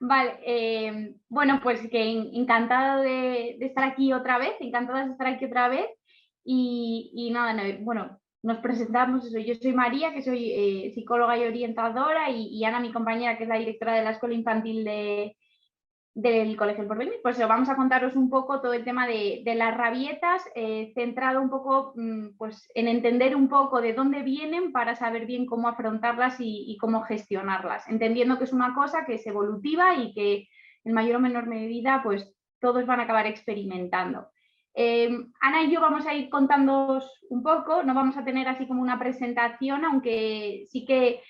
Vale, bueno, pues que encantada de estar aquí otra vez, encantada de estar aquí otra vez. Y nada, no, bueno, nos presentamos eso. Yo soy María, que soy psicóloga y orientadora, y Ana, mi compañera, que es la directora de la Escuela Infantil del Colegio El Porvenir. Pues vamos a contaros un poco todo el tema de las rabietas, centrado un poco pues, en entender un poco de dónde vienen para saber bien cómo afrontarlas y cómo gestionarlas, entendiendo que es una cosa que es evolutiva y que en mayor o menor medida pues todos van a acabar experimentando. Ana y yo vamos a ir contándoos un poco, no vamos a tener así como una presentación, aunque sí que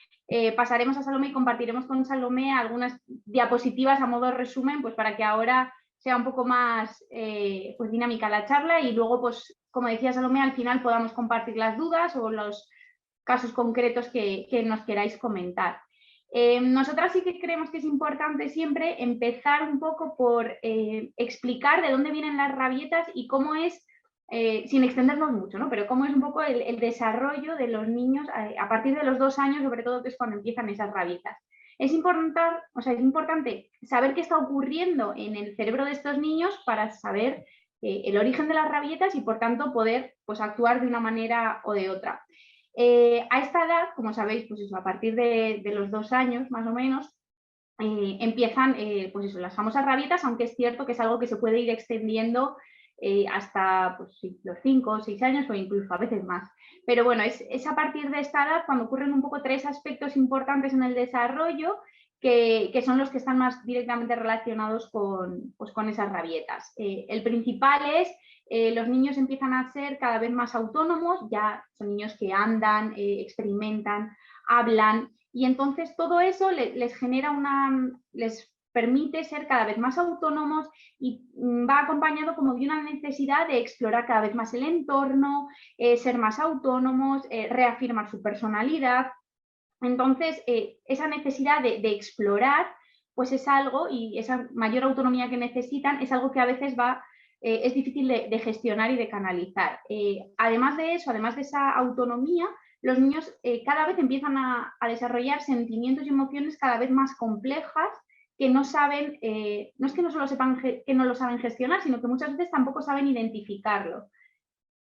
pasaremos a Salomé y compartiremos con Salomé algunas diapositivas a modo de resumen, pues para que ahora sea un poco más pues dinámica la charla y luego, pues como decía Salomé, al final podamos compartir las dudas o los casos concretos que nos queráis comentar. Nosotras sí que creemos que es importante siempre empezar un poco por explicar de dónde vienen las rabietas y cómo es, sin extendernos mucho, ¿no? Pero cómo es un poco el desarrollo de los niños a partir de los 2 años, sobre todo, que es cuando empiezan esas rabietas. Es importante saber qué está ocurriendo en el cerebro de estos niños para saber el origen de las rabietas y, por tanto, poder pues, actuar de una manera o de otra. A esta edad, como sabéis, pues eso, a partir de los 2 años más o menos, empiezan pues eso, las famosas rabietas, aunque es cierto que es algo que se puede ir extendiendo hasta pues, sí, los 5 o 6 años o incluso a veces más. Pero bueno, es a partir de esta edad cuando ocurren un poco 3 aspectos importantes en el desarrollo que son los que están más directamente relacionados pues, con esas rabietas. El principal es los niños empiezan a ser cada vez más autónomos, ya son niños que andan, experimentan, hablan, y entonces todo eso les genera les permite ser cada vez más autónomos y va acompañado como de una necesidad de explorar cada vez más el entorno, ser más autónomos, reafirmar su personalidad. Entonces, esa necesidad de explorar, pues es algo, y esa mayor autonomía que necesitan es algo que a veces es difícil de gestionar y de canalizar. Además de eso, además de esa autonomía, los niños cada vez empiezan a desarrollar sentimientos y emociones cada vez más complejas que no saben, no es que no solo sepan que no lo saben gestionar, sino que muchas veces tampoco saben identificarlo.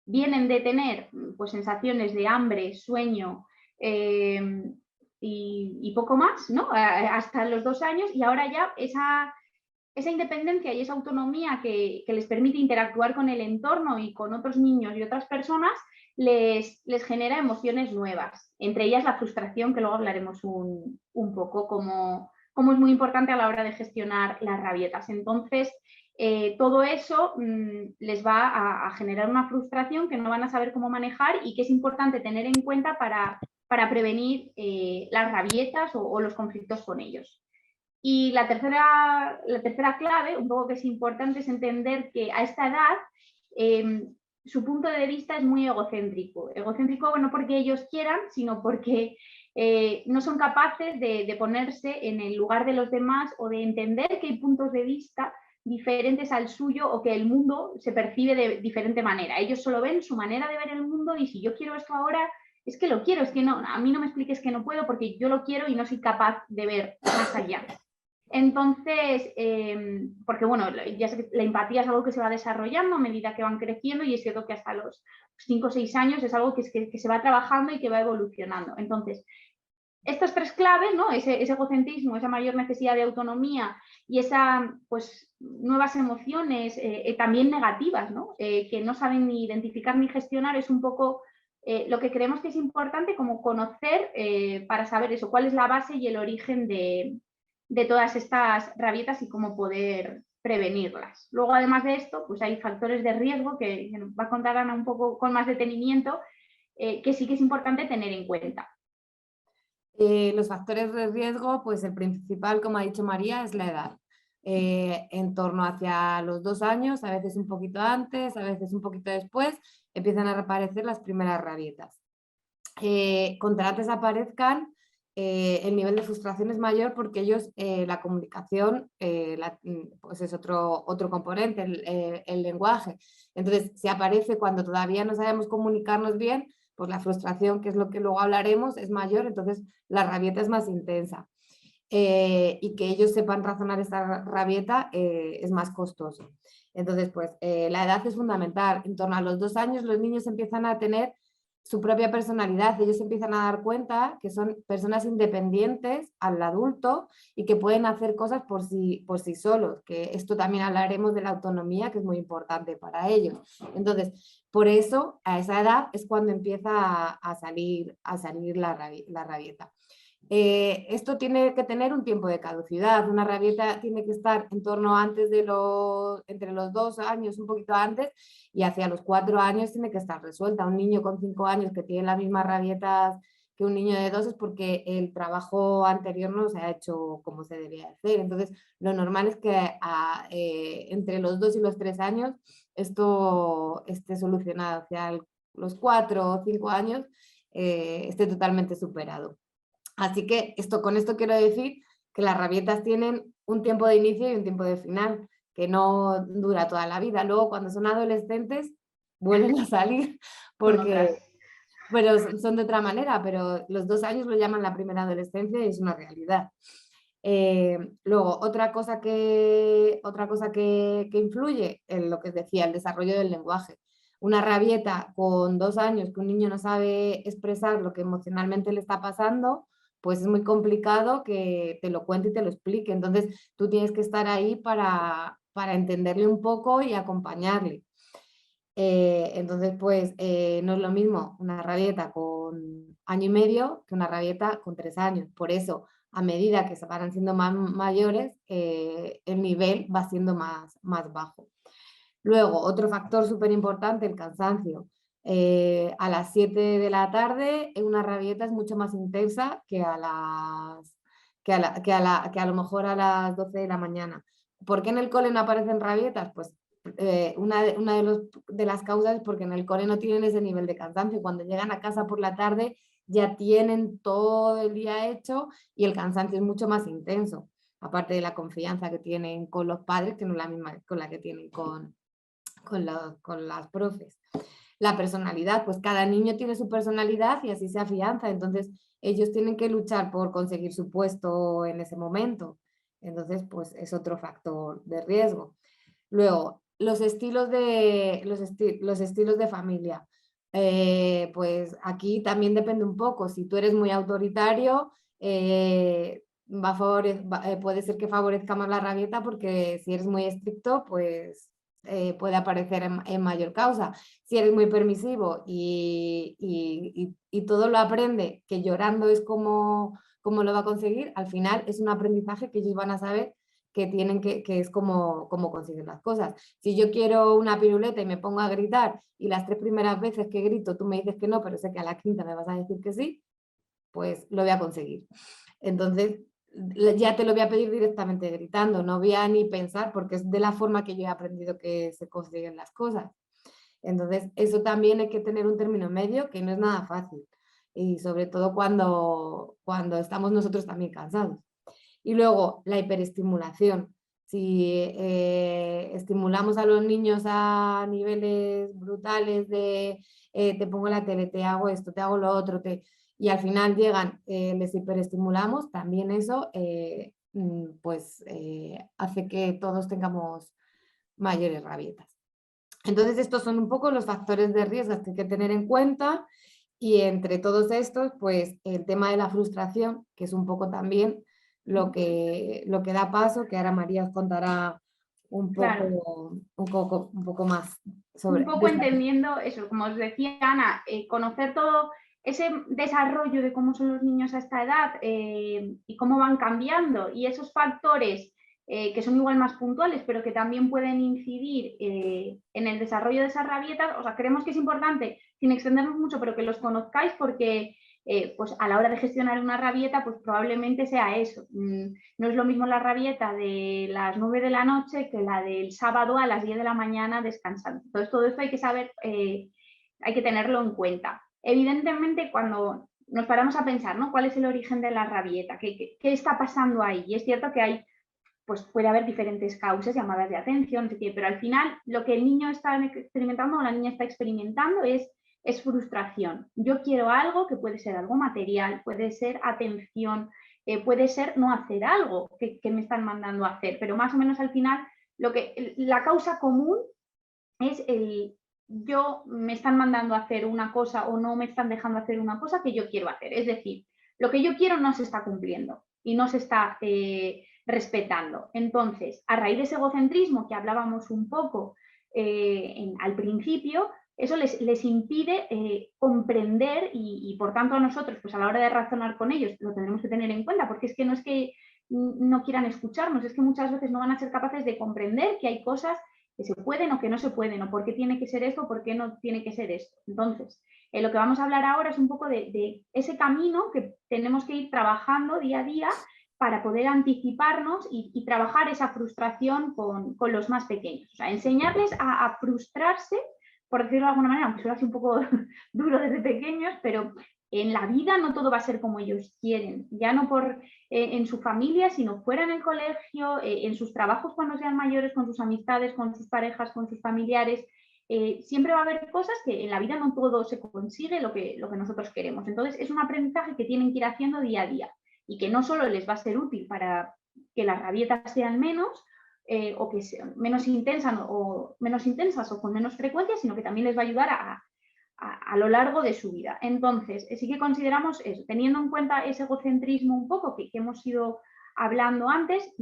Vienen de tener pues, sensaciones de hambre, sueño y poco más, ¿no? Hasta los 2 años, y ahora ya esa independencia y esa autonomía que les permite interactuar con el entorno y con otros niños y otras personas les genera emociones nuevas, entre ellas la frustración, que luego hablaremos un poco, como es muy importante a la hora de gestionar las rabietas. Entonces, todo eso les va a generar una frustración que no van a saber cómo manejar y que es importante tener en cuenta para prevenir las rabietas o los conflictos con ellos. Y la tercera clave, un poco que es importante, es entender que a esta edad su punto de vista es muy egocéntrico. Egocéntrico no porque ellos quieran, sino porque no son capaces de ponerse en el lugar de los demás o de entender que hay puntos de vista diferentes al suyo o que el mundo se percibe de diferente manera. Ellos solo ven su manera de ver el mundo y si yo quiero esto ahora, es que lo quiero, es que no, a mí no me expliques que no puedo porque yo lo quiero y no soy capaz de ver más allá. Entonces, porque bueno, ya sé que la empatía es algo que se va desarrollando a medida que van creciendo y es cierto que hasta los 5 o 6 años es algo que se va trabajando y que va evolucionando. Entonces, estas 3 claves, ¿no? Ese egocentrismo, esa mayor necesidad de autonomía y esas pues, nuevas emociones también negativas, ¿no? Que no saben ni identificar ni gestionar, es un poco lo que creemos que es importante como conocer para saber eso, cuál es la base y el origen de todas estas rabietas y cómo poder prevenirlas. Luego, además de esto, pues hay factores de riesgo que nos va a contar Ana un poco con más detenimiento, que sí que es importante tener en cuenta. Los factores de riesgo, pues el principal, como ha dicho María, es la edad. En torno hacia los 2 años, a veces un poquito antes, a veces un poquito después, empiezan a reaparecer las primeras rabietas. Contra antes aparezcan, el nivel de frustración es mayor porque ellos, la comunicación, pues es otro componente, el lenguaje. Entonces, si aparece cuando todavía no sabemos comunicarnos bien, pues la frustración, que es lo que luego hablaremos, es mayor, entonces la rabieta es más intensa. y que ellos sepan razonar esta rabieta es más costoso. Entonces, pues la edad es fundamental. En torno a los 2 años los niños empiezan a tener su propia personalidad, ellos empiezan a dar cuenta que son personas independientes al adulto y que pueden hacer cosas por sí solos, que esto también hablaremos de la autonomía, que es muy importante para ellos. Entonces, por eso, a esa edad es cuando empieza a salir la rabieta. Esto tiene que tener un tiempo de caducidad. Una rabieta tiene que estar en torno entre los 2 años, un poquito antes, y hacia los 4 años tiene que estar resuelta. Un niño con 5 años que tiene las mismas rabietas que un niño de 2 es porque el trabajo anterior no se ha hecho como se debía hacer. Entonces, lo normal es que entre los 2 y los 3 años esto esté solucionado. Hacia los 4 o 5 años esté totalmente superado. Así que con esto quiero decir que las rabietas tienen un tiempo de inicio y un tiempo de final, que no dura toda la vida. Luego, cuando son adolescentes, vuelven a salir, Son otras. pero son de otra manera, pero los 2 años lo llaman la primera adolescencia y es una realidad. Luego, otra cosa que influye en lo que os decía, el desarrollo del lenguaje. Una rabieta con 2 años que un niño no sabe expresar lo que emocionalmente le está pasando, pues es muy complicado que te lo cuente y te lo explique. Entonces, tú tienes que estar ahí para entenderle un poco y acompañarle. Entonces, pues no es lo mismo una rabieta con 1 año y medio que una rabieta con 3 años. Por eso, a medida que se van siendo más mayores, el nivel va siendo más bajo. Luego, otro factor súper importante, el cansancio. A las 7 de la tarde una rabieta es mucho más intensa que que a lo mejor a las 12 de la mañana. ¿Por qué en el cole no aparecen rabietas? Pues una de las causas es porque en el cole no tienen ese nivel de cansancio. Cuando llegan a casa por la tarde ya tienen todo el día hecho y el cansancio es mucho más intenso, aparte de la confianza que tienen con los padres, que no es la misma con la que tienen con las profes. La personalidad, pues cada niño tiene su personalidad y así se afianza, entonces ellos tienen que luchar por conseguir su puesto en ese momento. Entonces, pues es otro factor de riesgo. Luego, los estilos de familia. Pues aquí también depende un poco. Si tú eres muy autoritario, puede ser que favorezca más la rabieta, porque si eres muy estricto, pues puede aparecer en mayor causa. Si eres muy permisivo y todo lo aprende, que llorando es como lo va a conseguir, al final es un aprendizaje que ellos van a saber que es como conseguir las cosas. Si yo quiero una piruleta y me pongo a gritar y las 3 primeras veces que grito tú me dices que no, pero sé que a la quinta me vas a decir que sí, pues lo voy a conseguir. Entonces, ya te lo voy a pedir directamente gritando, no voy a ni pensar, porque es de la forma que yo he aprendido que se consiguen las cosas. Entonces, eso también hay que tener un término medio, que no es nada fácil, y sobre todo cuando estamos nosotros también cansados. Y luego, la hiperestimulación. Si estimulamos a los niños a niveles brutales de te pongo la tele, te hago esto, te hago lo otro, y al final llegan, les hiperestimulamos, también eso pues hace que todos tengamos mayores rabietas. Entonces, estos son un poco los factores de riesgo que hay que tener en cuenta, y entre todos estos, pues el tema de la frustración, que es un poco también lo que da paso, que ahora María os contará Claro. un poco más Un sobre poco entendiendo eso, como os decía Ana, conocer todo ese desarrollo de cómo son los niños a esta edad y cómo van cambiando, y esos factores que son igual más puntuales, pero que también pueden incidir en el desarrollo de esas rabietas. O sea, creemos que es importante, sin extendernos mucho, pero que los conozcáis, porque pues a la hora de gestionar una rabieta, pues probablemente sea eso. No es lo mismo la rabieta de las 9 de la noche que la del sábado a las 10 de la mañana descansando. Entonces, todo esto hay que saber, hay que tenerlo en cuenta. Evidentemente, cuando nos paramos a pensar, ¿no?, ¿cuál es el origen de la rabieta? ¿Qué está pasando ahí? Y es cierto que hay, pues puede haber diferentes causas, llamadas de atención, pero al final lo que el niño está experimentando o la niña está experimentando es frustración. Yo quiero algo que puede ser algo material, puede ser atención, puede ser no hacer algo que me están mandando a hacer, pero más o menos al final la causa común es yo me están mandando a hacer una cosa o no me están dejando hacer una cosa que yo quiero hacer. Es decir, lo que yo quiero no se está cumpliendo y no se está respetando. Entonces, a raíz de ese egocentrismo que hablábamos un poco al principio, eso les impide comprender y por tanto a nosotros, pues a la hora de razonar con ellos, lo tendremos que tener en cuenta, porque es que no es que no quieran escucharnos, es que muchas veces no van a ser capaces de comprender que hay cosas que se pueden o que no se pueden, o por qué tiene que ser esto o por qué no tiene que ser esto. Entonces, lo que vamos a hablar ahora es un poco de ese camino que tenemos que ir trabajando día a día para poder anticiparnos y trabajar esa frustración con los más pequeños. O sea, enseñarles a frustrarse, por decirlo de alguna manera, aunque suena así un poco duro desde pequeños, pero en la vida no todo va a ser como ellos quieren, ya no en su familia, sino fuera en el colegio, en sus trabajos cuando sean mayores, con sus amistades, con sus parejas, con sus familiares. Siempre va a haber cosas que en la vida no todo se consigue lo que nosotros queremos. Entonces es un aprendizaje que tienen que ir haciendo día a día y que no solo les va a ser útil para que las rabietas sean menos, o que sean menos intensas o con menos frecuencia, sino que también les va a ayudar a lo largo de su vida. Entonces, sí que consideramos eso, teniendo en cuenta ese egocentrismo un poco que hemos ido hablando antes,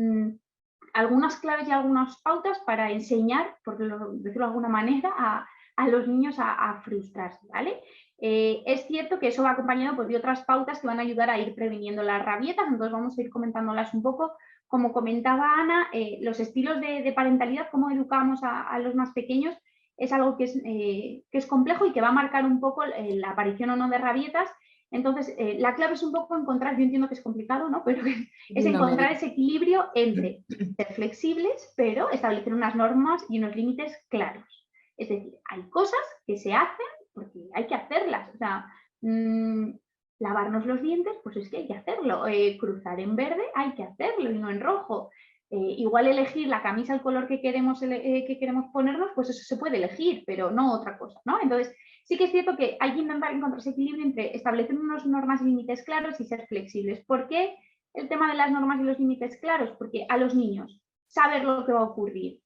algunas claves y algunas pautas para enseñar, por decirlo de alguna manera, a los niños a frustrarse, ¿vale? Es cierto que eso va acompañado pues, de otras pautas que van a ayudar a ir previniendo las rabietas, entonces vamos a ir comentándolas un poco. Como comentaba Ana, los estilos de parentalidad, cómo educamos a los más pequeños, es algo que es complejo y que va a marcar un poco la aparición o no de rabietas. Entonces, la clave es un poco encontrar, yo entiendo que es complicado, ¿no? Pero es encontrar ese equilibrio entre ser flexibles, pero establecer unas normas y unos límites claros. Es decir, hay cosas que se hacen porque hay que hacerlas. O sea, lavarnos los dientes, pues es que hay que hacerlo. Cruzar en verde, hay que hacerlo y no en rojo. Igual elegir la camisa, el color que queremos ponernos, pues eso se puede elegir, pero no otra cosa, ¿no? Entonces, sí que es cierto que hay que intentar encontrar ese equilibrio entre establecer unas normas y límites claros y ser flexibles. ¿Por qué el tema de las normas y los límites claros? Porque a los niños saber lo que va a ocurrir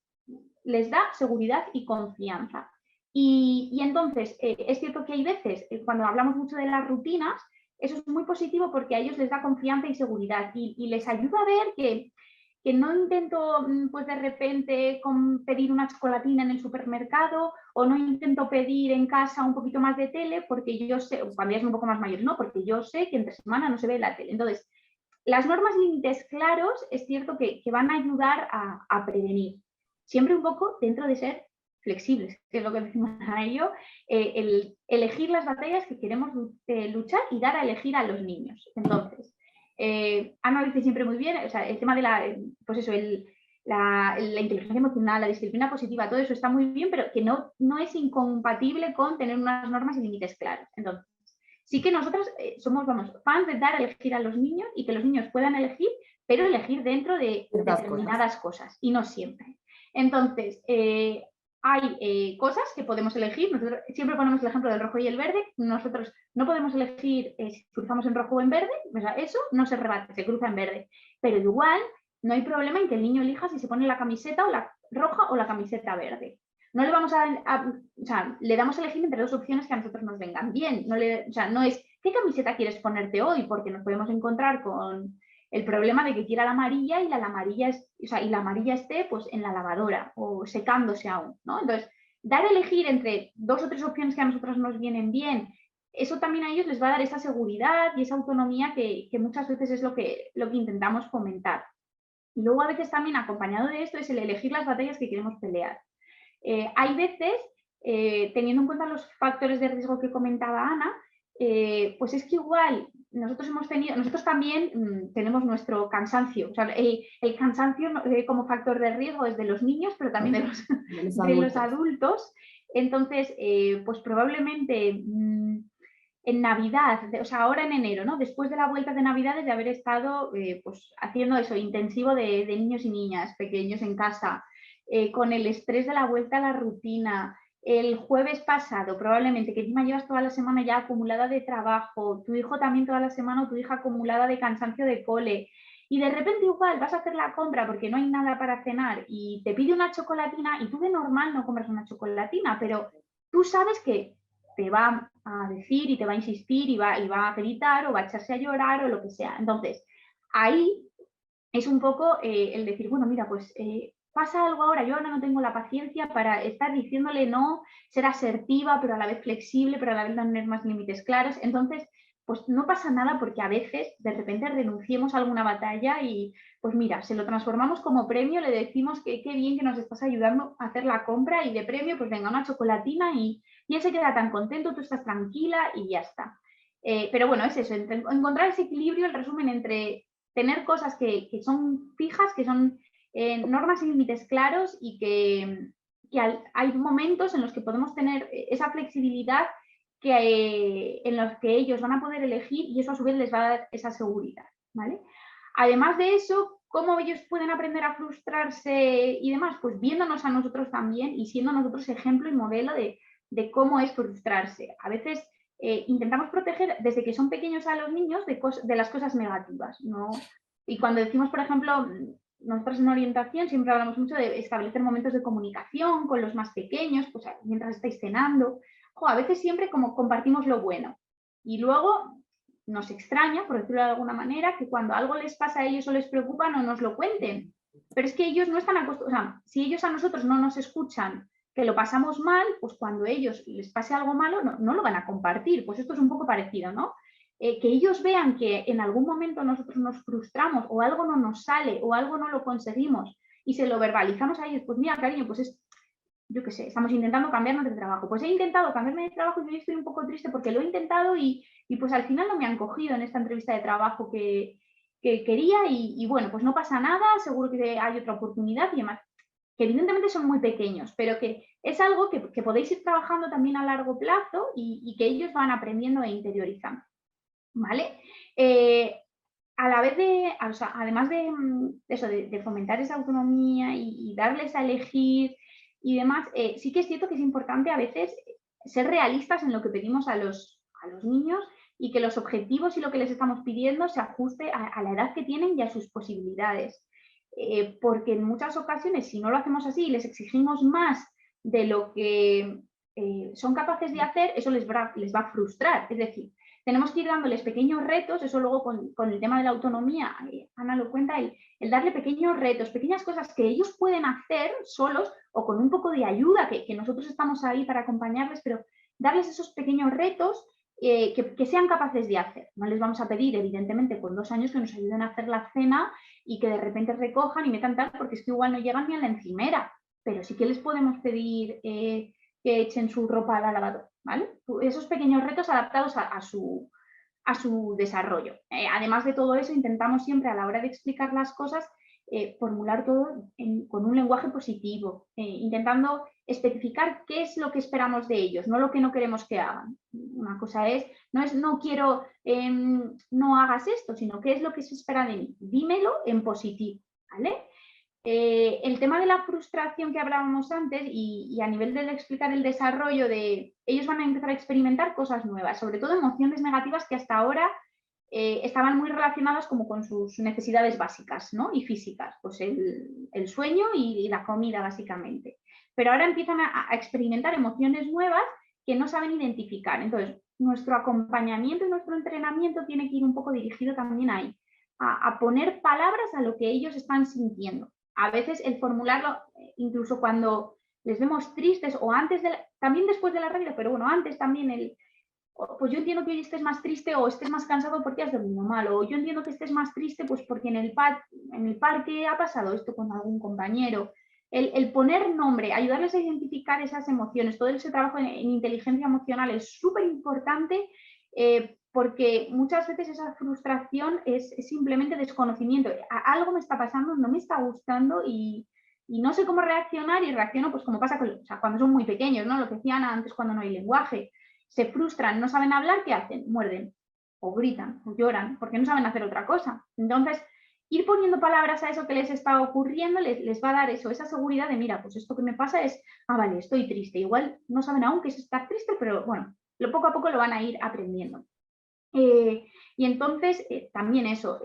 les da seguridad y confianza. Y entonces, es cierto que hay veces, cuando hablamos mucho de las rutinas, eso es muy positivo porque a ellos les da confianza y seguridad y les ayuda a ver que no intento pues de repente pedir una chocolatina en el supermercado o no intento pedir en casa un poquito más de tele porque yo sé, cuando ya es un poco más mayor, no, porque yo sé que entre semana no se ve la tele. Entonces, las normas y límites claros es cierto que van a ayudar a prevenir, siempre un poco dentro de ser flexibles, que es lo que decimos a ello, el elegir las batallas que queremos luchar y dar a elegir a los niños. Entonces, Ana lo dice siempre muy bien, o sea, el tema de pues eso, la inteligencia emocional, la disciplina positiva, todo eso está muy bien, pero que no es incompatible con tener unas normas y límites claros. Entonces, sí que nosotros somos, fans de dar a elegir a los niños y que los niños puedan elegir, pero elegir dentro de determinadas cosas y no siempre. Entonces, hay cosas que podemos elegir. Nosotros siempre ponemos el ejemplo del rojo y el verde. Nosotros no podemos elegir si cruzamos en rojo o en verde. O sea, eso no se rebate, se cruza en verde. Pero igual no hay problema en que el niño elija si se pone la camiseta o la roja o la camiseta verde. No le vamos o sea, le damos a elegir entre dos opciones que a nosotros nos vengan bien. O sea, no es ¿qué camiseta quieres ponerte hoy? Porque nos podemos encontrar con el problema de que quiera la amarilla y la amarilla esté pues en la lavadora o secándose aún, ¿no? Entonces, dar a elegir entre dos o tres opciones que a nosotros nos vienen bien, eso también a ellos les va a dar esa seguridad y esa autonomía que muchas veces es lo que intentamos fomentar. Y luego a veces también acompañado de esto es el elegir las batallas que queremos pelear. Hay veces, teniendo en cuenta los factores de riesgo que comentaba Ana, pues es que igual nosotros también tenemos nuestro cansancio. O sea, el cansancio como factor de riesgo es de los niños, pero también de los adultos. Entonces, pues probablemente en Navidad, o sea, ahora en enero, ¿no? Después de la vuelta de Navidades, de haber estado pues haciendo eso, intensivo de niños y niñas pequeños en casa, con el estrés de la vuelta a la rutina, el jueves pasado, probablemente, que encima llevas toda la semana ya acumulada de trabajo, tu hijo también toda la semana o tu hija acumulada de cansancio de cole, y de repente igual vas a hacer la compra porque no hay nada para cenar y te pide una chocolatina y tú de normal no compras una chocolatina, pero tú sabes que te va a decir y te va a insistir y va a gritar o va a echarse a llorar o lo que sea. Entonces, ahí es un poco el decir, bueno, mira, pues pasa algo ahora, yo ahora no tengo la paciencia para estar diciéndole no, ser asertiva, pero a la vez flexible, pero a la vez no tener más límites claros. Entonces, pues no pasa nada porque a veces de repente renunciemos a alguna batalla y pues mira, se lo transformamos como premio, le decimos que qué bien que nos estás ayudando a hacer la compra y de premio pues venga una chocolatina y él se queda tan contento, tú estás tranquila y ya está. Pero bueno, es eso, encontrar ese equilibrio, el resumen entre tener cosas que son fijas, que son normas y límites claros y que hay momentos en los que podemos tener esa flexibilidad en los que ellos van a poder elegir y eso a su vez les va a dar esa seguridad, ¿vale? Además de eso, ¿cómo ellos pueden aprender a frustrarse y demás? Pues viéndonos a nosotros también y siendo nosotros ejemplo y modelo de cómo es frustrarse. A veces intentamos proteger desde que son pequeños a los niños de las cosas negativas, ¿no? Y cuando decimos, por ejemplo, nosotros en orientación siempre hablamos mucho de establecer momentos de comunicación con los más pequeños, pues mientras estáis cenando. A veces siempre como compartimos lo bueno. Y luego nos extraña, por decirlo de alguna manera, que cuando algo les pasa a ellos o les preocupa no nos lo cuenten. Pero es que ellos no están acostumbrados, o sea, si ellos a nosotros no nos escuchan que lo pasamos mal, pues cuando a ellos les pase algo malo no lo van a compartir. Pues esto es un poco parecido, ¿no? Que ellos vean que en algún momento nosotros nos frustramos o algo no nos sale o algo no lo conseguimos y se lo verbalizamos a ellos, pues mira, cariño, pues yo qué sé, estamos intentando cambiarnos de trabajo. Pues he intentado cambiarme de trabajo y yo estoy un poco triste porque lo he intentado y pues al final no me han cogido en esta entrevista de trabajo que quería y bueno, pues no pasa nada, seguro que hay otra oportunidad y demás. Que evidentemente son muy pequeños, pero que es algo que podéis ir trabajando también a largo plazo y que ellos van aprendiendo e interiorizando. ¿Vale? A la vez o sea, además de eso, de fomentar esa autonomía y darles a elegir y demás, sí que es cierto que es importante a veces ser realistas en lo que pedimos a los niños y que los objetivos y lo que les estamos pidiendo se ajuste a la edad que tienen y a sus posibilidades. Porque en muchas ocasiones, si no lo hacemos así y les exigimos más de lo que son capaces de hacer, eso les va a frustrar. Es decir, tenemos que ir dándoles pequeños retos, eso luego con el tema de la autonomía, Ana lo cuenta, el darle pequeños retos, pequeñas cosas que ellos pueden hacer solos o con un poco de ayuda, que nosotros estamos ahí para acompañarles, pero darles esos pequeños retos que sean capaces de hacer. No les vamos a pedir, evidentemente, con 2 años que nos ayuden a hacer la cena y que de repente recojan y metan tal, porque es que igual no llegan ni a la encimera, pero sí que les podemos pedir que echen su ropa a la lavadora, ¿vale? Esos pequeños retos adaptados a su desarrollo. Además de todo eso, intentamos siempre a la hora de explicar las cosas formular todo con un lenguaje positivo, intentando especificar qué es lo que esperamos de ellos, no lo que no queremos que hagan. Una cosa no quiero, no hagas esto, sino qué es lo que se espera de mí. Dímelo en positivo, ¿vale? El tema de la frustración que hablábamos antes y a nivel de explicar el desarrollo ellos van a empezar a experimentar cosas nuevas, sobre todo emociones negativas que hasta ahora estaban muy relacionadas como con sus necesidades básicas, ¿no? Y físicas, pues el sueño y la comida básicamente. Pero ahora empiezan a experimentar emociones nuevas que no saben identificar. Entonces, nuestro acompañamiento y nuestro entrenamiento tiene que ir un poco dirigido también ahí, a poner palabras a lo que ellos están sintiendo. A veces el formularlo, incluso cuando les vemos tristes o antes, también después de la radio, pero bueno, antes también pues yo entiendo que hoy estés más triste o estés más cansado porque has dormido mal, o yo entiendo que estés más triste pues porque en el parque ha pasado esto con algún compañero. El poner nombre, ayudarles a identificar esas emociones, todo ese trabajo en inteligencia emocional es súper importante porque muchas veces esa frustración es simplemente desconocimiento. Algo me está pasando, no me está gustando y no sé cómo reaccionar y reacciono pues como pasa cuando son muy pequeños, ¿no? Lo que decían antes cuando no hay lenguaje. Se frustran, no saben hablar, ¿qué hacen? Muerden, o gritan, o lloran, porque no saben hacer otra cosa. Entonces, ir poniendo palabras a eso que les está ocurriendo les va a dar eso, esa seguridad de, mira, pues esto que me pasa es, vale, estoy triste. Igual no saben aún qué es estar triste, pero bueno, poco a poco lo van a ir aprendiendo. Y entonces, también eso,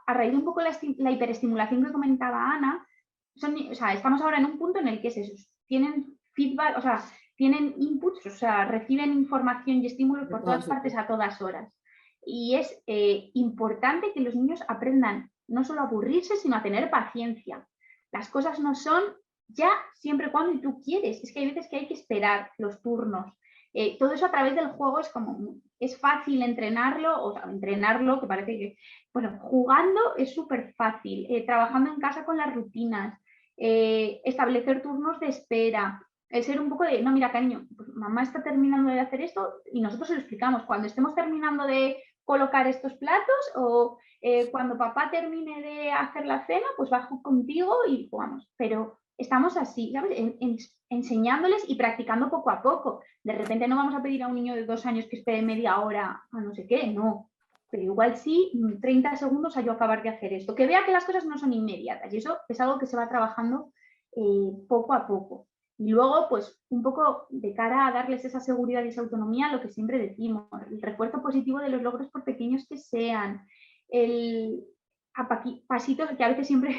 a raíz de un poco la hiperestimulación que comentaba Ana, o sea, estamos ahora en un punto en el que es eso, tienen feedback, o sea, tienen inputs, o sea, reciben información y estímulos por todas partes a todas horas. Y es importante que los niños aprendan no solo a aburrirse, sino a tener paciencia. Las cosas no son ya siempre y cuando tú quieres. Es que hay veces que hay que esperar los turnos. Todo eso a través del juego es fácil entrenarlo, o sea, entrenarlo, que parece que, bueno, jugando es súper fácil, trabajando en casa con las rutinas, establecer turnos de espera, el ser un poco de, no, mira, cariño, pues mamá está terminando de hacer esto y nosotros se lo explicamos, cuando estemos terminando de colocar estos platos o cuando papá termine de hacer la cena, pues bajo contigo y jugamos, pero estamos así, ¿sabes? Enseñándoles y practicando poco a poco. De repente no vamos a pedir a un niño de 2 años que espere media hora a no sé qué, no. Pero igual sí, 30 segundos a yo acabar de hacer esto. Que vea que las cosas no son inmediatas y eso es algo que se va trabajando poco a poco. Y luego, pues, un poco de cara a darles esa seguridad y esa autonomía, lo que siempre decimos, el refuerzo positivo de los logros por pequeños que sean, el pasitos que a veces siempre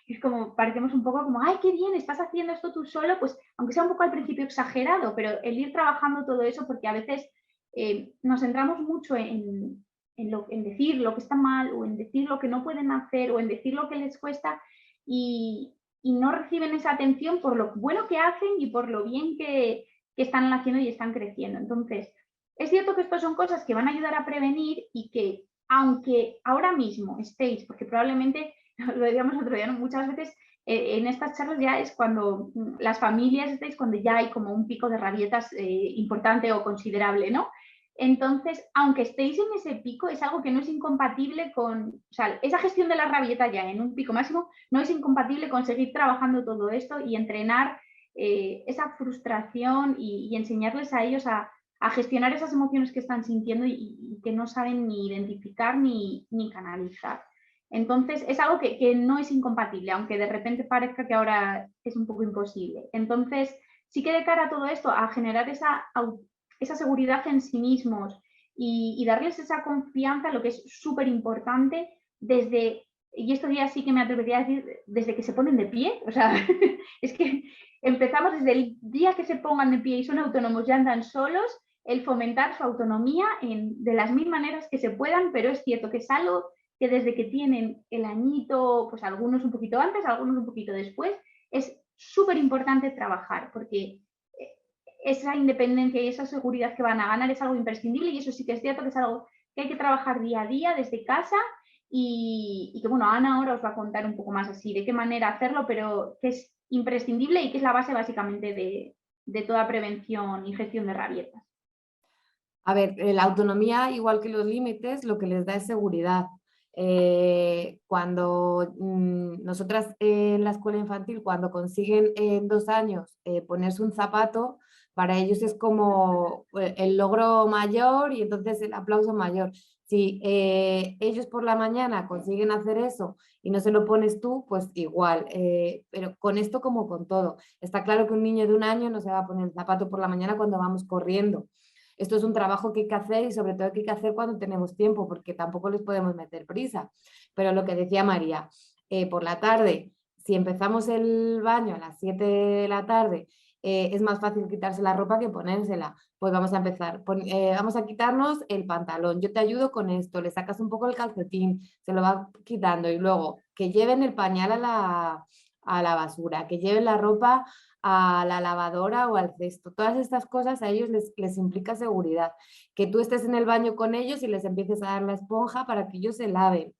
es como, parecemos un poco como, ay, qué bien, estás haciendo esto tú solo, pues aunque sea un poco al principio exagerado, pero el ir trabajando todo eso, porque a veces nos centramos mucho en decir lo que está mal, o en decir lo que no pueden hacer, o en decir lo que les cuesta, y no reciben esa atención por lo bueno que hacen y por lo bien que están haciendo y están creciendo. Entonces, es cierto que estas son cosas que van a ayudar a prevenir y que, aunque ahora mismo estéis, porque probablemente lo decíamos otro día, ¿no? Muchas veces en estas charlas ya es cuando las familias estáis, cuando ya hay como un pico de rabietas importante o considerable, ¿no? Entonces, aunque estéis en ese pico, es algo que no es incompatible con, o sea, esa gestión de la rabieta ya en un pico máximo no es incompatible con seguir trabajando todo esto y entrenar esa frustración y enseñarles a ellos a gestionar esas emociones que están sintiendo y que no saben ni identificar ni canalizar. Entonces, es algo que no es incompatible, aunque de repente parezca que ahora es un poco imposible. Entonces, sí que de cara a todo esto, a generar esa seguridad en sí mismos y darles esa confianza, lo que es súper importante desde, y esto ya sí que me atrevería a decir, desde que se ponen de pie, o sea, es que empezamos desde el día que se pongan de pie y son autónomos y andan solos, el fomentar su autonomía de las mil maneras que se puedan, pero es cierto que es algo que desde que tienen el añito, pues algunos un poquito antes, algunos un poquito después, es súper importante trabajar, porque esa independencia y esa seguridad que van a ganar es algo imprescindible y eso sí que es cierto que es algo que hay que trabajar día a día desde casa y que, bueno, Ana ahora os va a contar un poco más así de qué manera hacerlo, pero que es imprescindible y que es la base básicamente de toda prevención y gestión de rabietas. A ver, la autonomía, igual que los límites, lo que les da es seguridad. Cuando nosotras en la escuela infantil, cuando consiguen en 2 años ponerse un zapato, para ellos es como el logro mayor y entonces el aplauso mayor. Si ellos por la mañana consiguen hacer eso y no se lo pones tú, pues igual. Pero con esto como con todo. Está claro que un niño de 1 año no se va a poner el zapato por la mañana cuando vamos corriendo. Esto es un trabajo que hay que hacer y sobre todo que hay que hacer cuando tenemos tiempo, porque tampoco les podemos meter prisa. Pero lo que decía María, por la tarde, si empezamos el baño a las 7 de la tarde, es más fácil quitarse la ropa que ponérsela. Pues vamos a empezar. Vamos a quitarnos el pantalón. Yo te ayudo con esto. Le sacas un poco el calcetín, se lo va quitando y luego que lleven el pañal a la basura, que lleven la ropa a la lavadora o al cesto. Todas estas cosas a ellos les implica seguridad. Que tú estés en el baño con ellos y les empieces a dar la esponja para que ellos se laven.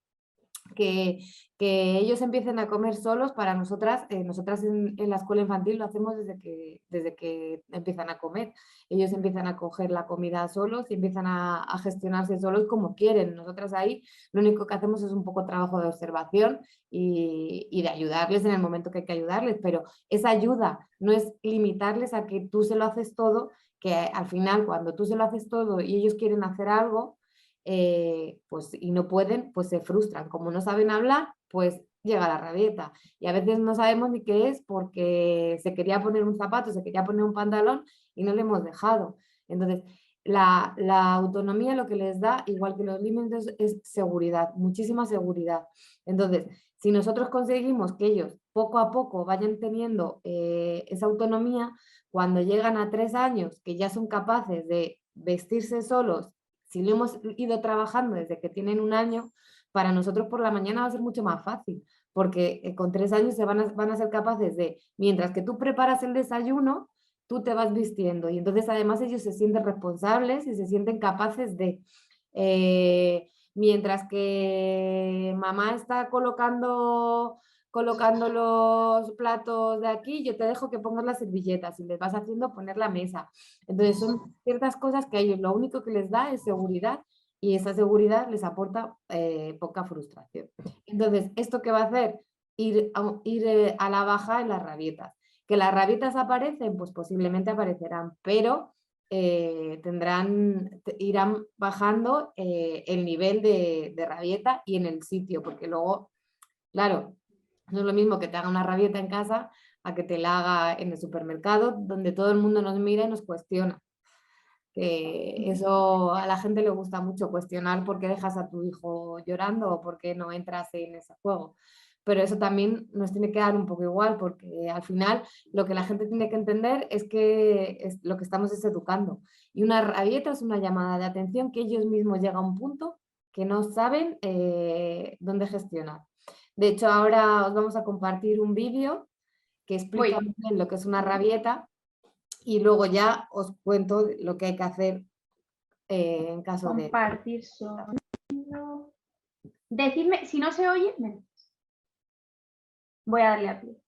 Que ellos empiecen a comer solos para nosotras, nosotras en la escuela infantil lo hacemos desde que empiezan a comer. Ellos empiezan a coger la comida solos y empiezan a gestionarse solos como quieren. Nosotras ahí lo único que hacemos es un poco trabajo de observación y de ayudarles en el momento que hay que ayudarles, pero esa ayuda no es limitarles a que tú se lo haces todo, que al final cuando tú se lo haces todo y ellos quieren hacer algo, pues, y no pueden, pues se frustran. Como no saben hablar, pues llega la rabieta. Y a veces no sabemos ni qué es porque se quería poner un zapato, se quería poner un pantalón y no le hemos dejado. Entonces, la autonomía lo que les da, igual que los límites, es seguridad, muchísima seguridad. Entonces, si nosotros conseguimos que ellos poco a poco vayan teniendo esa autonomía, cuando llegan a 3 años, que ya son capaces de vestirse solos, si lo hemos ido trabajando desde que tienen 1 año, para nosotros por la mañana va a ser mucho más fácil, porque con 3 años van a ser capaces de, mientras que tú preparas el desayuno, tú te vas vistiendo y entonces además ellos se sienten responsables y se sienten capaces de, mientras que mamá está colocando los platos de aquí, yo te dejo que pongas las servilletas y les vas haciendo poner la mesa. Entonces son ciertas cosas que a ellos lo único que les da es seguridad y esa seguridad les aporta poca frustración. Entonces, ¿esto qué va a hacer? Ir a la baja en las rabietas. ¿Que las rabietas aparecen? Pues posiblemente aparecerán, pero irán bajando el nivel de rabieta y en el sitio, porque luego, claro, no es lo mismo que te haga una rabieta en casa a que te la haga en el supermercado, donde todo el mundo nos mira y nos cuestiona. Que eso a la gente le gusta mucho, cuestionar por qué dejas a tu hijo llorando o por qué no entras en ese juego. Pero eso también nos tiene que dar un poco igual, porque al final lo que la gente tiene que entender es que lo que estamos es educando. Y una rabieta es una llamada de atención que ellos mismos llegan a un punto que no saben dónde gestionar. De hecho, ahora os vamos a compartir un vídeo que explica muy bien lo que es una rabieta y luego ya os cuento lo que hay que hacer en caso de... Compartir sonido. Decidme, si no se oye, voy a darle a play.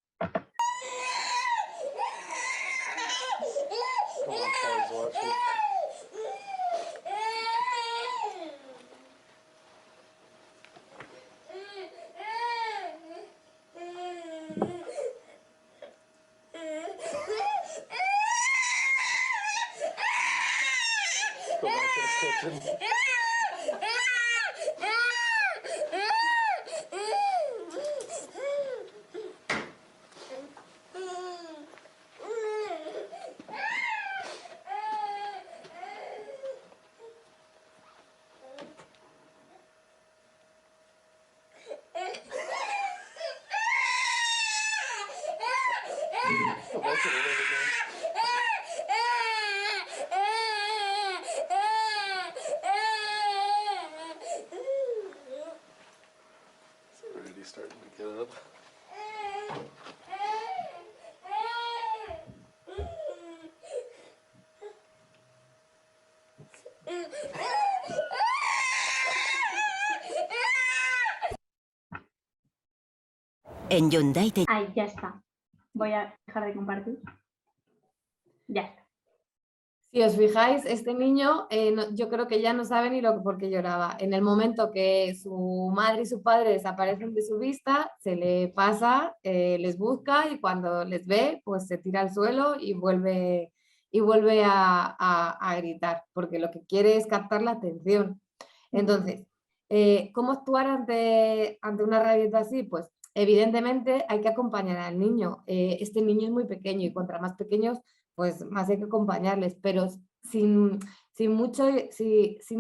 Starting to get up. En Hyundai te... Ahí, ya está. Voy a dejar de compartir. Ya está. Si os fijáis, este niño yo creo que ya no sabe ni por qué lloraba. En el momento que su madre y su padre desaparecen de su vista, se le pasa, les busca y cuando les ve, pues se tira al suelo y vuelve a gritar, porque lo que quiere es captar la atención. Entonces, ¿cómo actuar ante una rabieta así? Pues evidentemente hay que acompañar al niño. Este niño es muy pequeño y contra más pequeños pues más hay que acompañarles, pero sin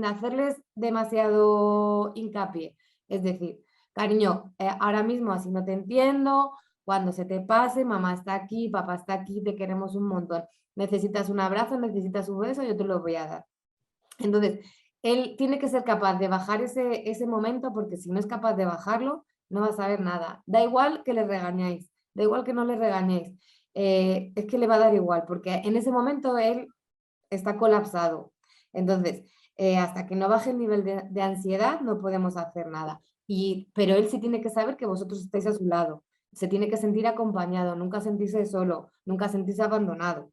hacerles demasiado hincapié. Es decir, cariño, ahora mismo así no te entiendo, cuando se te pase, mamá está aquí, papá está aquí, te queremos un montón. Necesitas un abrazo, necesitas un beso, yo te lo voy a dar. Entonces, él tiene que ser capaz de bajar ese momento, porque si no es capaz de bajarlo, no va a saber nada. Da igual que le regañéis, da igual que no le regañéis. Es que le va a dar igual, porque en ese momento él está colapsado. Entonces, hasta que no baje el nivel de ansiedad, no podemos hacer nada. Pero él sí tiene que saber que vosotros estáis a su lado. Se tiene que sentir acompañado, nunca sentirse solo, nunca sentirse abandonado.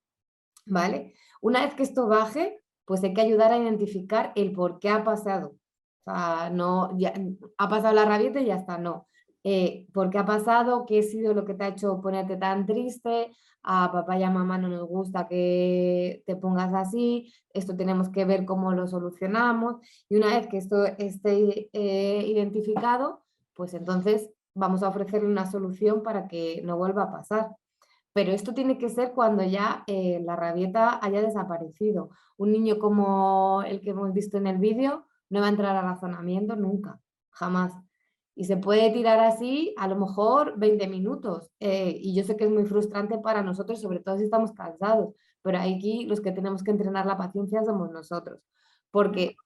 ¿Vale? Una vez que esto baje, pues hay que ayudar a identificar el por qué ha pasado. O sea, no, ya, ha pasado la rabieta y ya está, no. ¿Por qué ha pasado? ¿Qué ha sido lo que te ha hecho ponerte tan triste? A papá y a mamá no nos gusta que te pongas así, esto tenemos que ver cómo lo solucionamos. Y una vez que esto esté identificado, pues entonces vamos a ofrecerle una solución para que no vuelva a pasar. Pero esto tiene que ser cuando ya la rabieta haya desaparecido. Un niño como el que hemos visto en el vídeo no va a entrar a razonamiento nunca, jamás. Y se puede tirar así a lo mejor 20 minutos. Y yo sé que es muy frustrante para nosotros, sobre todo si estamos cansados, pero aquí los que tenemos que entrenar la paciencia somos nosotros. Porque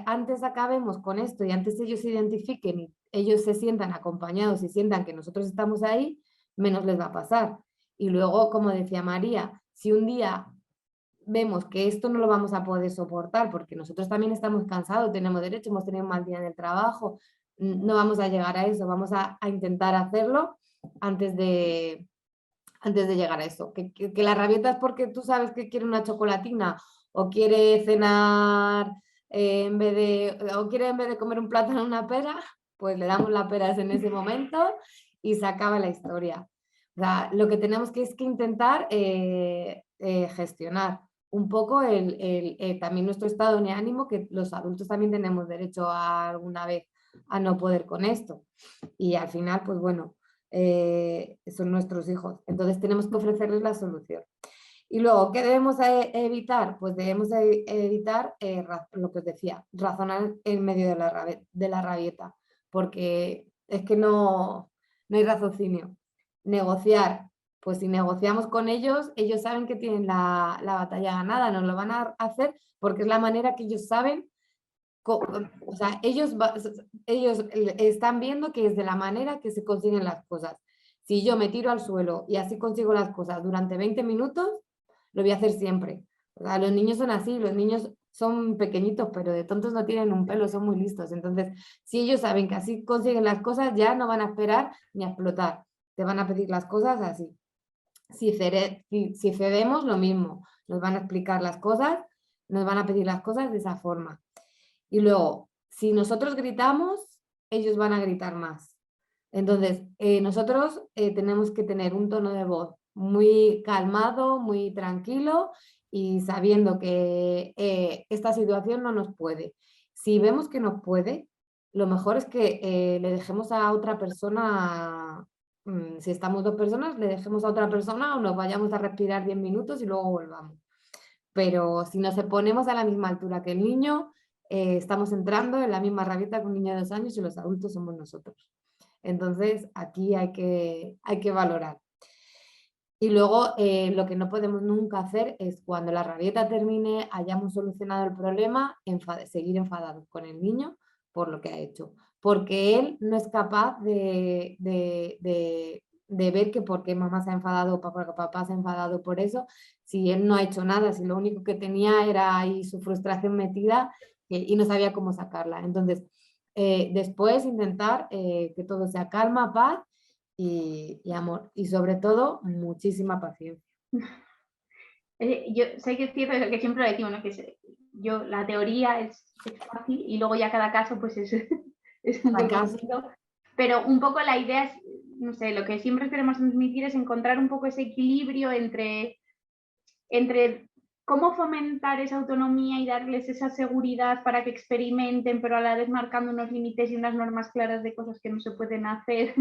antes acabemos con esto y antes ellos se identifiquen y ellos se sientan acompañados y sientan que nosotros estamos ahí, menos les va a pasar. Y luego, como decía María, si un día vemos que esto no lo vamos a poder soportar porque nosotros también estamos cansados, tenemos derecho, hemos tenido un mal día en el trabajo, no vamos a llegar a eso, vamos a intentar hacerlo antes de llegar a eso. Que la rabieta es porque tú sabes que quiere una chocolatina o quiere cenar o quiere en vez de comer un plátano una pera, pues le damos la pera en ese momento y se acaba la historia. O sea, lo que tenemos que es que intentar gestionar un poco también nuestro estado de ánimo, que los adultos también tenemos derecho alguna vez a no poder con esto. Y al final, pues bueno, son nuestros hijos. Entonces tenemos que ofrecerles la solución. Y luego, ¿qué debemos evitar? Pues debemos evitar lo que os decía, razonar en medio de la rabieta, porque es que no hay raciocinio. Negociar, pues si negociamos con ellos, ellos saben que tienen la batalla ganada, nos lo van a hacer porque es la manera que ellos saben. O sea, ellos están viendo que es de la manera que se consiguen las cosas. Si yo me tiro al suelo y así consigo las cosas durante 20 minutos, lo voy a hacer siempre. O sea, los niños son así, los niños son pequeñitos, pero de tontos no tienen un pelo, son muy listos. Entonces, si ellos saben que así consiguen las cosas, ya no van a esperar ni a explotar. Te van a pedir las cosas así. Si cedemos, lo mismo. Nos van a explicar las cosas, nos van a pedir las cosas de esa forma. Y luego, si nosotros gritamos, ellos van a gritar más. Entonces, nosotros tenemos que tener un tono de voz muy calmado, muy tranquilo y sabiendo que esta situación no nos puede. Si vemos que nos puede, lo mejor es que le dejemos a otra persona, si estamos dos personas, le dejemos a otra persona o nos vayamos a respirar 10 minutos y luego volvamos. Pero si nos ponemos a la misma altura que el niño, estamos entrando en la misma rabieta que un niño de 2 años y los adultos somos nosotros. Entonces, aquí hay que valorar. Y luego, lo que no podemos nunca hacer es cuando la rabieta termine, hayamos solucionado el problema, seguir enfadados con el niño por lo que ha hecho. Porque él no es capaz de ver que por qué mamá se ha enfadado o papá se ha enfadado por eso, si él no ha hecho nada, si lo único que tenía era ahí su frustración metida y no sabía cómo sacarla. Entonces, después intentar que todo sea calma, paz y amor. Y sobre todo, muchísima paciencia. Yo sé que es cierto lo que siempre lo decimos, ¿no? La teoría es fácil y luego ya cada caso pues es un poco, pero un poco la idea es, no sé, lo que siempre queremos transmitir es encontrar un poco ese equilibrio entre cómo fomentar esa autonomía y darles esa seguridad para que experimenten, pero a la vez marcando unos límites y unas normas claras de cosas que no se pueden hacer,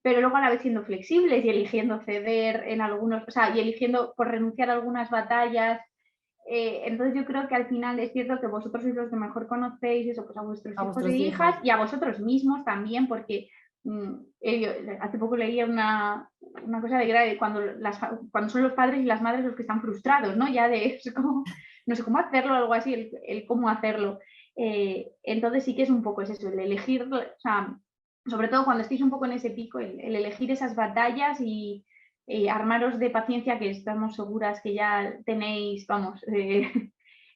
pero luego a la vez siendo flexibles y eligiendo ceder en algunos, o sea, y eligiendo por renunciar a algunas batallas. Entonces yo creo que al final es cierto que vosotros sois los que mejor conocéis eso, pues a vuestros hijos e hijas y a vosotros mismos también, porque hace poco leía una cosa de que cuando son los padres y las madres los que están frustrados, ¿no? Ya no sé cómo hacerlo o algo así, el cómo hacerlo. Entonces sí que es un poco eso, el elegir, o sea, sobre todo cuando estéis un poco en ese pico, el elegir esas batallas y armaros de paciencia, que estamos seguras que ya tenéis, vamos,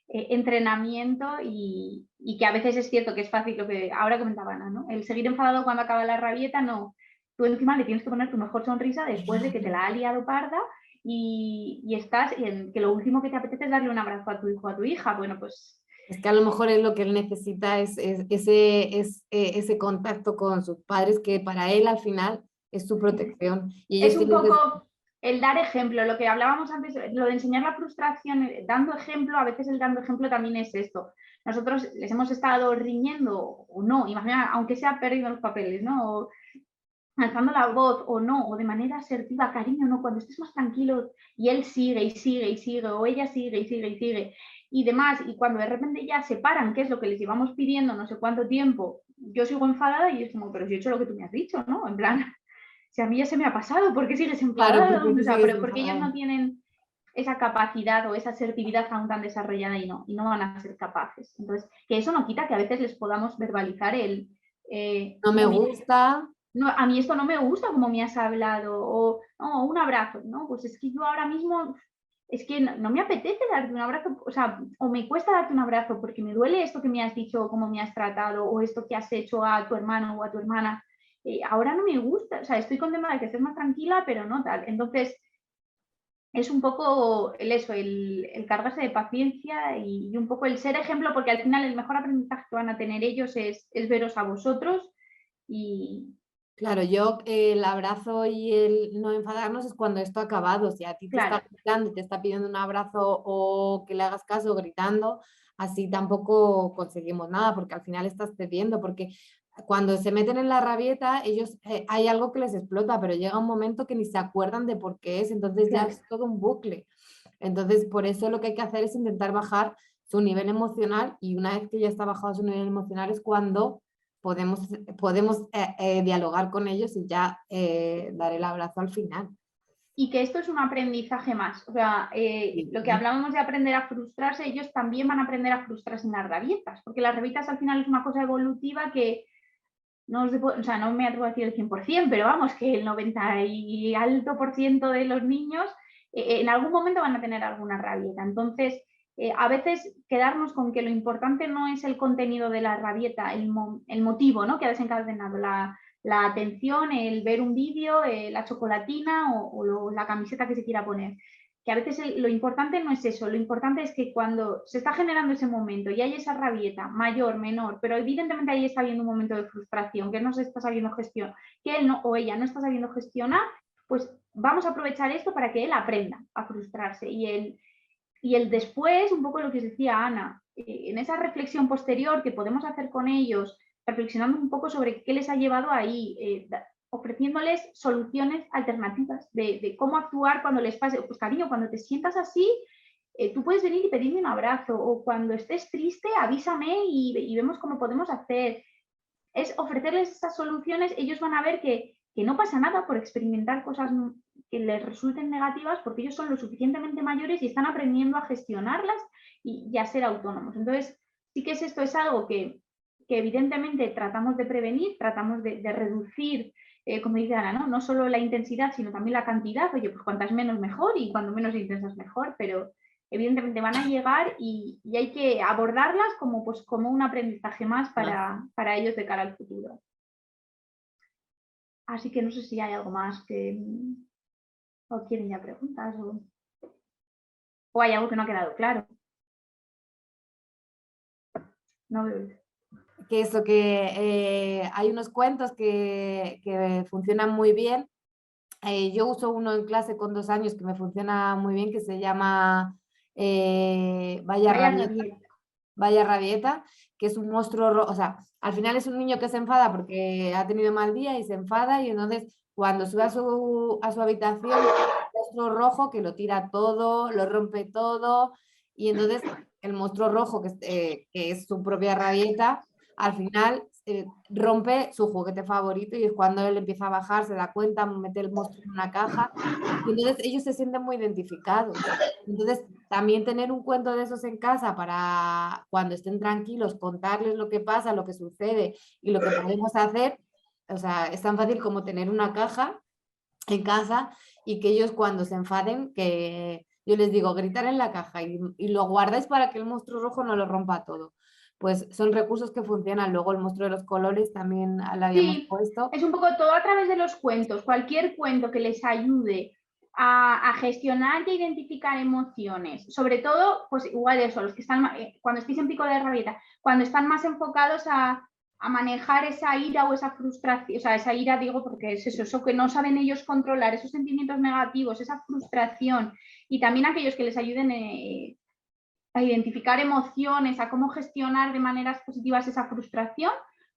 entrenamiento y que a veces es cierto que es fácil, lo que ahora comentaba Ana, ¿no? El seguir enfadado cuando acaba la rabieta, no. Tú encima le tienes que poner tu mejor sonrisa después de que te la ha liado parda y estás en que lo último que te apetece es darle un abrazo a tu hijo o a tu hija. Bueno, pues... Es que a lo mejor es lo que él necesita, es ese contacto con sus padres, que para él al final es su protección. Y es un poco el dar ejemplo, lo que hablábamos antes, lo de enseñar la frustración, dando ejemplo, a veces el dando ejemplo también es esto. Nosotros les hemos estado riñendo o no, imagina, aunque sea perdido los papeles, ¿no? O alzando la voz o no, o de manera asertiva, cariño, no, cuando estés más tranquilo y él sigue y sigue y sigue, o ella sigue y sigue y sigue y demás, y cuando de repente ya se paran, que es lo que les llevamos pidiendo no sé cuánto tiempo, yo sigo enfadada y es como, pero si he hecho lo que tú me has dicho, ¿no? En plan, si a mí ya se me ha pasado, ¿por qué sigues enfadado? Claro, porque O sea, sigues pero porque ellos enfadado. no tienen esa capacidad o esa asertividad aún tan desarrollada y no van a ser capaces. Entonces, que eso no quita que a veces les podamos verbalizar el... No me gusta. No, a mí esto no me gusta como me has hablado, o no, un abrazo, ¿no? Pues es que yo ahora mismo, es que no me apetece darte un abrazo, o sea, o me cuesta darte un abrazo porque me duele esto que me has dicho, o cómo me has tratado, o esto que has hecho a tu hermano o a tu hermana. Ahora no me gusta, o sea, estoy contenta de que estés más tranquila, pero no tal. Entonces, es un poco el cargarse de paciencia y un poco el ser ejemplo, porque al final el mejor aprendizaje que van a tener ellos es veros a vosotros y... Claro, yo el abrazo y el no enfadarnos es cuando esto ha acabado. Si a ti te está Claro, gritando y te está pidiendo un abrazo o que le hagas caso gritando, así tampoco conseguimos nada porque al final estás cediendo. Porque cuando se meten en la rabieta, ellos hay algo que les explota, pero llega un momento que ni se acuerdan de por qué es, entonces ya claro. es todo un bucle. Entonces, por eso lo que hay que hacer es intentar bajar su nivel emocional y una vez que ya está bajado su nivel emocional es cuando podemos dialogar con ellos y ya dar el abrazo al final. Y que esto es un aprendizaje más. O sea, lo que hablábamos de aprender a frustrarse, ellos también van a aprender a frustrarse en las rabietas, porque las rabietas al final es una cosa evolutiva que no, o sea, no me atrevo a decir el 100%, pero vamos, que el 90 y alto por ciento de los niños en algún momento van a tener alguna rabieta. Entonces, a veces quedarnos con que lo importante no es el contenido de la rabieta, el motivo, ¿no?, que ha desencadenado la atención, el ver un vídeo, la chocolatina o la camiseta que se quiera poner. Que a veces lo importante no es eso, lo importante es que cuando se está generando ese momento y hay esa rabieta, mayor, menor, pero evidentemente ahí está habiendo un momento de frustración, que no se está sabiendo gestionar, que él no, o ella no está sabiendo gestionar, pues vamos a aprovechar esto para que él aprenda a frustrarse. Y el después, un poco lo que decía Ana, en esa reflexión posterior que podemos hacer con ellos, reflexionando un poco sobre qué les ha llevado ahí, ofreciéndoles soluciones alternativas de cómo actuar cuando les pase. Pues cariño, cuando te sientas así, tú puedes venir y pedirme un abrazo, o cuando estés triste, avísame y vemos cómo podemos hacer. Es ofrecerles esas soluciones, ellos van a ver que no pasa nada por experimentar cosas que les resulten negativas, porque ellos son lo suficientemente mayores y están aprendiendo a gestionarlas y a ser autónomos. Entonces, sí que esto es algo que evidentemente tratamos de prevenir, tratamos de reducir, como dice Ana, ¿no? No solo la intensidad, sino también la cantidad. Oye, pues cuantas menos mejor y cuando menos intensas mejor, pero evidentemente van a llegar y hay que abordarlas como, pues, como un aprendizaje más para ellos de cara al futuro. Así que no sé si hay algo más que o quieren ya preguntas o hay algo que no ha quedado claro. No veo. Que eso, que hay unos cuentos que funcionan muy bien. Yo uso uno en clase con 2 años que me funciona muy bien, que se llama Vaya Rabieta. Vaya Rabieta, que es un monstruo, o sea, al final es un niño que se enfada porque ha tenido mal día y se enfada y entonces cuando sube a su habitación, un monstruo rojo que lo tira todo, lo rompe todo y entonces el monstruo rojo, que es su propia rabieta, al final rompe su juguete favorito y es cuando él empieza a bajar, se da cuenta, mete el monstruo en una caja y entonces ellos se sienten muy identificados. Entonces, también tener un cuento de esos en casa para cuando estén tranquilos, contarles lo que pasa, lo que sucede y lo que podemos hacer. O sea, es tan fácil como tener una caja en casa y que ellos cuando se enfaden, que yo les digo, gritar en la caja y lo guardáis para que el monstruo rojo no lo rompa todo. Pues son recursos que funcionan. Luego el monstruo de los colores también lo habíamos puesto. Es un poco todo a través de los cuentos. Cualquier cuento que les ayude a gestionar y a identificar emociones. Sobre todo, pues igual eso, los que están, cuando estéis en pico de rabieta, cuando están más enfocados a a manejar esa ira o esa frustración, o sea, esa ira digo porque es eso que no saben ellos controlar, esos sentimientos negativos, esa frustración, y también aquellos que les ayuden a identificar emociones, a cómo gestionar de maneras positivas esa frustración.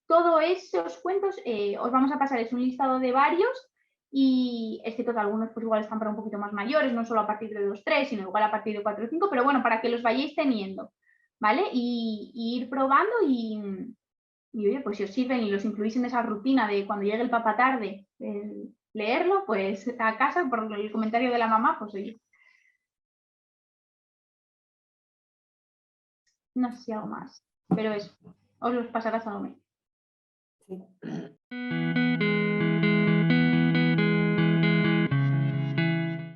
Todos esos cuentos os vamos a pasar, es un listado de varios, y excepto que algunos pues igual están para un poquito más mayores, no solo a partir de 2, 3, sino igual a partir de 4 o 5, pero bueno, para que los vayáis teniendo, ¿vale? Y ir probando y oye, pues si os sirven y los incluís en esa rutina de cuando llegue el papá tarde, leerlo, pues a casa, por el comentario de la mamá, pues oye. No sé si algo más, pero eso, os los pasará Salomé. Sí.